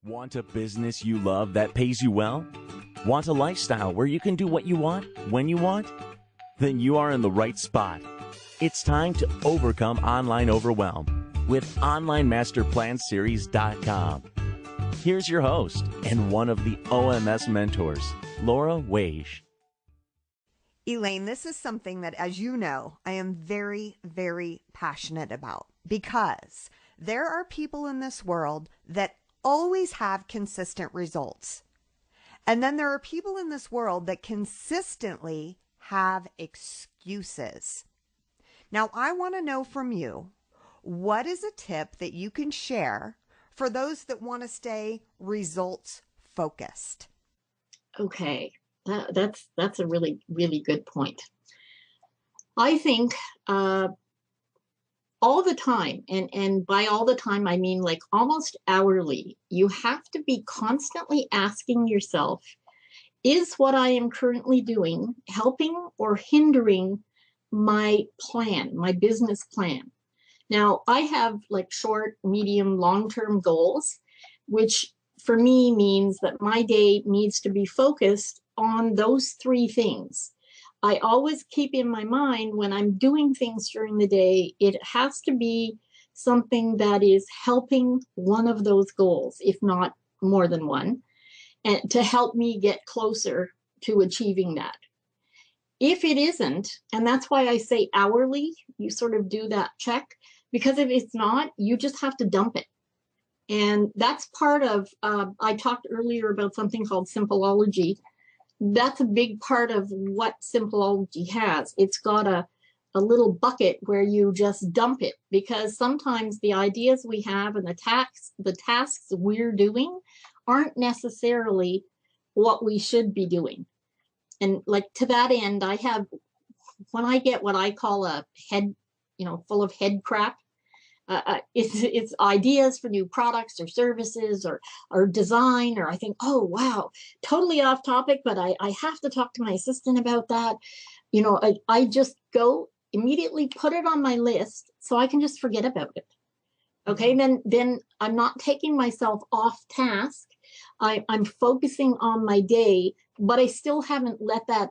Want a business you love that pays you well? Want a lifestyle where you can do what you want, when you want? Then you are in the right spot. It's time to overcome online overwhelm with OnlineMasterPlanSeries.com. Here's your host and one of the OMS mentors, Laura Waage. Elaine, this is something that, as you know, I am very, very passionate about because there are people in this world that always have consistent results. And then there are people in this world that consistently have excuses. Now, I want to know from you, what is a tip that you can share for those that want to stay results focused? Okay, that's a really, really good point. I think all the time, and by all the time, I mean like almost hourly, you have to be constantly asking yourself, is what I am currently doing helping or hindering my plan, my business plan? Now, I have like short, medium, long-term goals, which for me means that my day needs to be focused on those three things. I always keep in my mind when I'm doing things during the day, it has to be something that is helping one of those goals, if not more than one, and to help me get closer to achieving that. If it isn't, and that's why I say hourly, you sort of do that check, because if it's not, you just have to dump it. And that's part of, I talked earlier about something called Simpleology. That's a big part of what Simpleology has. It's got a little bucket where you just dump it, because sometimes the ideas we have and the tasks we're doing aren't necessarily what we should be doing. And like to that end, when I get what I call a head, full of head crap, it's ideas for new products or services or design, or I think, oh, wow, totally off topic, but I have to talk to my assistant about that. I just go immediately put it on my list so I can just forget about it. Okay, then I'm not taking myself off task. I'm focusing on my day, but I still haven't let that,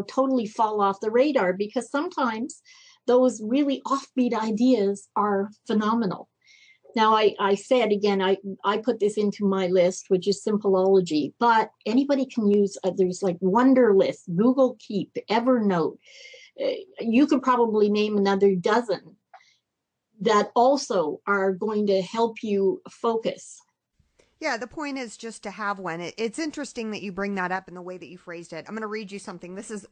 totally fall off the radar, because sometimes those really offbeat ideas are phenomenal. Now, I said, again, I put this into my list, which is Simpleology, but anybody can use, there's like Wunderlist, Google Keep, Evernote. You could probably name another dozen that also are going to help you focus. Yeah, the point is just to have one. It's interesting that you bring that up in the way that you phrased it. I'm going to read you something. This is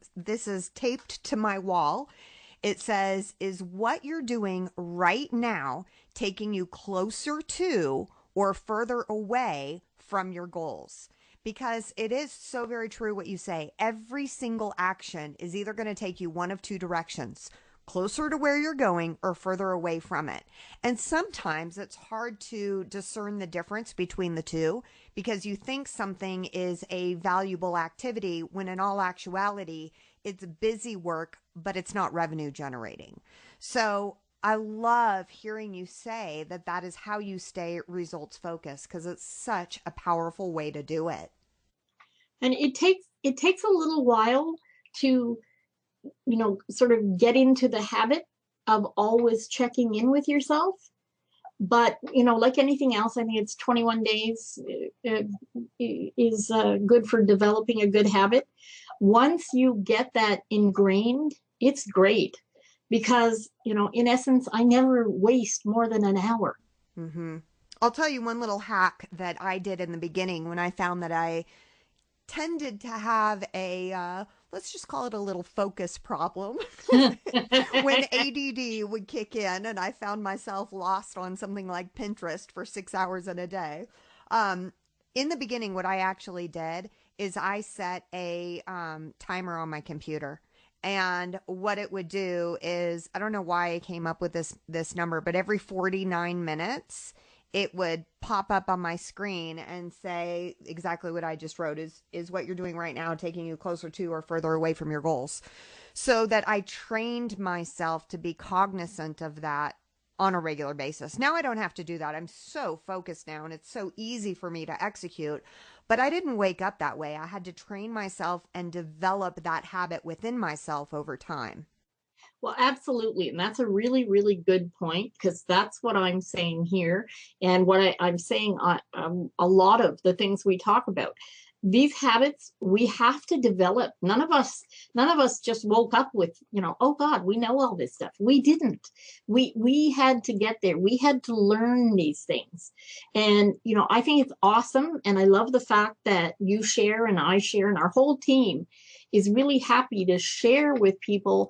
taped to my wall. It says, is what you're doing right now taking you closer to or further away from your goals? Because it is so very true what you say. Every single action is either going to take you one of two directions: closer to where you're going or further away from it. And sometimes it's hard to discern the difference between the two, because you think something is a valuable activity when in all actuality, it's busy work, but it's not revenue generating. So I love hearing you say that that is how you stay results focused, because it's such a powerful way to do it. And it takes a little while to sort of get into the habit of always checking in with yourself. But, like anything else, I think it's 21 days is good for developing a good habit. Once you get that ingrained, it's great, because, in essence, I never waste more than an hour. Mm-hmm. I'll tell you one little hack that I did in the beginning when I found that I tended to have a, let's just call it a little focus problem when ADD would kick in and I found myself lost on something like Pinterest for 6 hours in a day. In the beginning, what I actually did is I set a timer on my computer. And what it would do is, I don't know why I came up with this number, but every 49 minutes, it would pop up on my screen and say exactly what I just wrote, is what you're doing right now taking you closer to or further away from your goals. So that I trained myself to be cognizant of that on a regular basis. Now I don't have to do that. I'm so focused now and it's so easy for me to execute. But I didn't wake up that way. I had to train myself and develop that habit within myself over time. Well, absolutely. And that's a really, really good point, because that's what I'm saying here. And what I'm saying on a lot of the things we talk about. These habits we have to develop. None of us just woke up with, oh God, we know all this stuff. We didn't. We had to get there. We had to learn these things. And, I think it's awesome. And I love the fact that you share and I share, and our whole team is really happy to share with people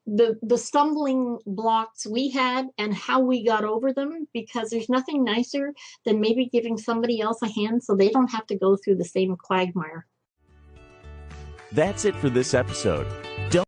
the stumbling blocks we had and how we got over them, because there's nothing nicer than maybe giving somebody else a hand so they don't have to go through the same quagmire. That's it for this episode. Don't